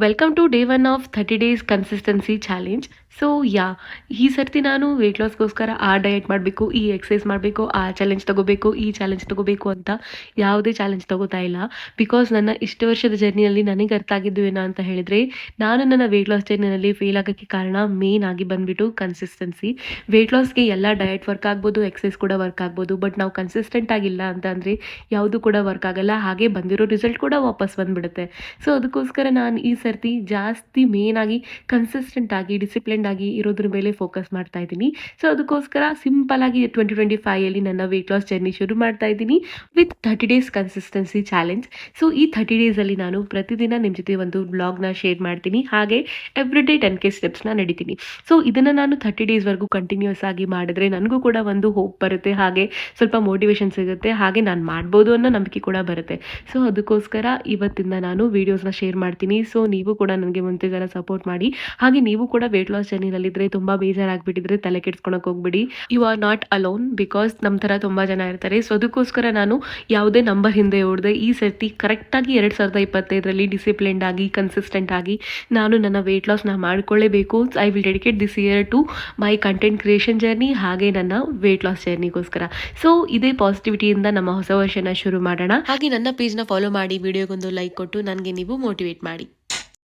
Welcome to day one of 30 days consistency challenge. So ಈ ಸರ್ತಿ ನಾನು ವೆಯ್ಟ್ ಲಾಸ್ಗೋಸ್ಕರ ಆ ಡಯಟ್ ಮಾಡಬೇಕು, ಈ ಎಕ್ಸಸೈಸ್ ಮಾಡಬೇಕು, ಆ ಚಾಲೆಂಜ್ ತಗೋಬೇಕು, ಈ ಚಾಲೆಂಜ್ ತಗೋಬೇಕು ಅಂತ ಯಾವುದೇ ಚಾಲೆಂಜ್ ತಗೋತಾ ಇಲ್ಲ. ಬಿಕಾಸ್ ನನ್ನ ಇಷ್ಟು ವರ್ಷದ ಜರ್ನಿಯಲ್ಲಿ ನನಗೆ ಅರ್ಥ ಆಗಿದ್ದು ಏನೋ ಅಂತ ಹೇಳಿದರೆ, ನಾನು ನನ್ನ ವೆಯ್ಟ್ ಲಾಸ್ ಜರ್ನಿನಲ್ಲಿ ಫೇಲ್ ಆಗೋಕ್ಕೆ ಕಾರಣ ಮೇನ್ ಆಗಿ ಬಂದುಬಿಟ್ಟು ಕನ್ಸಿಸ್ಟೆನ್ಸಿ. ವೆಯ್ಟ್ ಲಾಸ್ಗೆ ಎಲ್ಲ ಡಯಟ್ ವರ್ಕ್ ಆಗ್ಬೋದು, ಎಕ್ಸಸೈಸ್ ಕೂಡ ವರ್ಕ್ ಆಗ್ಬೋದು. ಬಟ್ ನಾವು ಕನ್ಸಿಸ್ಟೆಂಟ್ ಆಗಿಲ್ಲ ಅಂತ ಅಂದರೆ ಯಾವುದು ಕೂಡ ವರ್ಕ್ ಆಗಲ್ಲ, ಹಾಗೆ ಬಂದಿರೋ ರಿಸಲ್ಟ್ ಕೂಡ ವಾಪಸ್ ಬಂದುಬಿಡುತ್ತೆ. ಸೊ ಅದಕ್ಕೋಸ್ಕರ ನಾನು ಈ ಸರ್ತಿ ಜಾಸ್ತಿ ಮೇನಾಗಿ ಕನ್ಸಿಸ್ಟೆಂಟ್ ಆಗಿ ಡಿಸಿಪ್ಲಿನ್ಡ್ ಆಗಿ ಇರೋದ್ರ ಮೇಲೆ ಫೋಕಸ್ ಮಾಡ್ತಾ ಇದ್ದೀನಿ. ಸೊ ಅದಕ್ಕೋಸ್ಕರ ಸಿಂಪಲ್ ಆಗಿ 2025 ನನ್ನ ವೆಯ್ಟ್ ಲಾಸ್ ಜರ್ನಿ ಶುರು ಮಾಡ್ತಾ ಇದ್ದೀನಿ with 30 days consistency challenge. So ಈ 30 ಡೇಸಲ್ಲಿ ನಾನು ಪ್ರತಿದಿನ ನಿಮ್ಮ ಜೊತೆ ಒಂದು ಬ್ಲಾಗ್ನ ಶೇರ್ ಮಾಡ್ತೀನಿ, ಹಾಗೆ ಎವ್ರಿ ಡೇ 10K ಸ್ಟೆಪ್ಸ್ನ ನಡೀತೀನಿ. ಸೊ ಇದನ್ನು ನಾನು 30 ಡೇಸ್ವರೆಗೂ ಕಂಟಿನ್ಯೂಸ್ ಆಗಿ ಮಾಡಿದ್ರೆ ನನಗೂ ಕೂಡ ಒಂದು ಹೋಪ್ ಬರುತ್ತೆ, ಹಾಗೆ ಸ್ವಲ್ಪ ಮೋಟಿವೇಶನ್ ಸಿಗುತ್ತೆ, ಹಾಗೆ ನಾನು ಮಾಡ್ಬೋದು ಅನ್ನೋ ನಂಬಿಕೆ ಕೂಡ ಬರುತ್ತೆ. ಸೊ ಅದಕ್ಕೋಸ್ಕರ ಇವತ್ತಿಂದ ನಾನು ವೀಡಿಯೋಸ್ನ ಶೇರ್ ಮಾಡ್ತೀನಿ. ಸೊ ನೀವು ಕೂಡ ನನಗೆ ಮುಂಚೆಗಾರ ಸಪೋರ್ಟ್ ಮಾಡಿ, ಹಾಗೆ ನೀವು ಕೂಡ ವೆಯ್ಟ್ ಲಾಸ್ ಜರ್ನಿನಲ್ಲಿದ್ದರೆ ತುಂಬ ಬೇಜಾರಾಗ್ಬಿಟ್ಟಿದ್ರೆ ತಲೆ ಕೆಡ್ಸ್ಕೊಳಕ್ಕೆ ಹೋಗ್ಬಿಡಿ. You are not alone, because ನಮ್ಮ ಥರ ತುಂಬ ಜನ ಇರ್ತಾರೆ. ಸೊ ಅದಕ್ಕೋಸ್ಕರ ನಾನು ಯಾವುದೇ ನಂಬರ್ ಹಿಂದೆ ಹೊಡೆದೆ ಈ ಸರ್ತಿ ಕರೆಕ್ಟಾಗಿ 2025ರಲ್ಲಿ ಡಿಸಿಪ್ಲಿನ್ಡ್ ಆಗಿ ಕನ್ಸಿಸ್ಟೆಂಟ್ ಆಗಿ ನಾನು ನನ್ನ ವೆಯ್ಟ್ ಲಾಸ್ನ ಮಾಡ್ಕೊಳ್ಳೇಬೇಕು. I will dedicate this year to my content creation journey, ಹಾಗೆ ನನ್ನ ವೆಯ್ಟ್ ಲಾಸ್ ಜರ್ನಿಗೋಸ್ಕರ. ಸೊ ಇದೇ ಪಾಸಿಟಿವಿಟಿಯಿಂದ ನಮ್ಮ ಹೊಸ ವರ್ಷನ ಶುರು ಮಾಡೋಣ. ಹಾಗೆ ನನ್ನ ಪೇಜ್ನ ಫಾಲೋ ಮಾಡಿ, ವಿಡಿಯೋಗೊಂದು ಲೈಕ್ ಕೊಟ್ಟು ನನಗೆ ನೀವು ಮೋಟಿವೇಟ್ ಮಾಡಿ.